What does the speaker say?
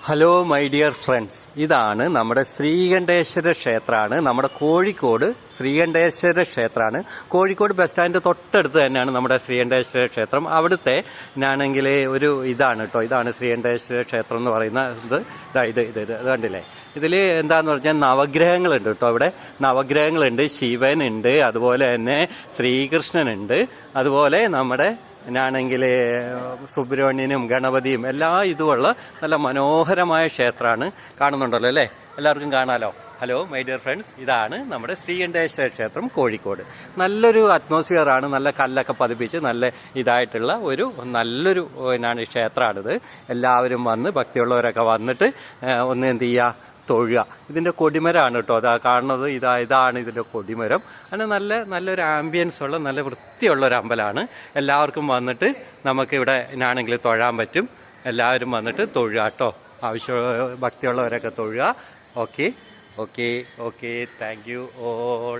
Hello my dear friends, ഇതാണ് നമ്മുടെ ശ്രീകണ്ഠേശ്വര ക്ഷേത്രമാണ്. നമ്മുടെ കോഴിക്കോട് ശ്രീകണ്ഠേശ്വര ക്ഷേത്രമാണ്. കോഴിക്കോട് ബസ് സ്റ്റാൻഡ് തൊട്ടടുത്ത് തന്നെയാണ് നമ്മുടെ ശ്രീകണ്ഠേശ്വര ക്ഷേത്രം. അവിടുത്തെ ആണെങ്കിൽ ഒരു ഇതാണ് കേട്ടോ, ഇതാണ് ശ്രീകണ്ഠേശ്വര ക്ഷേത്രം എന്ന് പറയുന്നത്. ഇത് കണ്ടില്ലേ? ഇതിൽ എന്താന്ന് പറഞ്ഞാൽ നവഗ്രഹങ്ങളുണ്ട് കേട്ടോ. ഇവിടെ നവഗ്രഹങ്ങളുണ്ട്, ശിവനുണ്ട്, അതുപോലെ തന്നെ ശ്രീകൃഷ്ണനുണ്ട്, അതുപോലെ നമ്മുടെ ാണെങ്കിൽ സുബ്രഹ്മണ്യനും ഗണപതിയും എല്ലാ ഇതുമുള്ള നല്ല മനോഹരമായ ക്ഷേത്രമാണ്. കാണുന്നുണ്ടല്ലോ അല്ലേ? എല്ലാവർക്കും കാണാമല്ലോ. ഹലോ മൈ ഡിയർ ഫ്രണ്ട്സ്, ഇതാണ് നമ്മുടെ ശ്രീകണ്ഠേശ്വര ക്ഷേത്രം കോഴിക്കോട്. നല്ലൊരു അറ്റ്മോസ്ഫിയറാണ്, നല്ല കല്ലൊക്കെ പതിപ്പിച്ച് നല്ല ഇതായിട്ടുള്ള നല്ലൊരു ക്ഷേത്രമാണിത്. എല്ലാവരും വന്ന് ഭക്തിയുള്ളവരൊക്കെ വന്നിട്ട് ഒന്ന് എന്ത് ചെയ്യുക, തൊഴുക. ഇതിൻ്റെ കൊടിമരമാണ് കേട്ടോ, അതാ കാണുന്നത്. ഇതാണ് ഇതിൻ്റെ കൊടിമരം. അങ്ങനെ നല്ലൊരു ആംബിയൻസ് ഉള്ള നല്ല വൃത്തിയുള്ളൊരു അമ്പലമാണ്. എല്ലാവർക്കും വന്നിട്ട് നമുക്കിവിടെ ആണെങ്കിൽ തൊഴാൻ പറ്റും. എല്ലാവരും വന്നിട്ട് തൊഴുക കേട്ടോ. ഭക്തിയുള്ളവരൊക്കെ തൊഴുക. Okay, thank you all.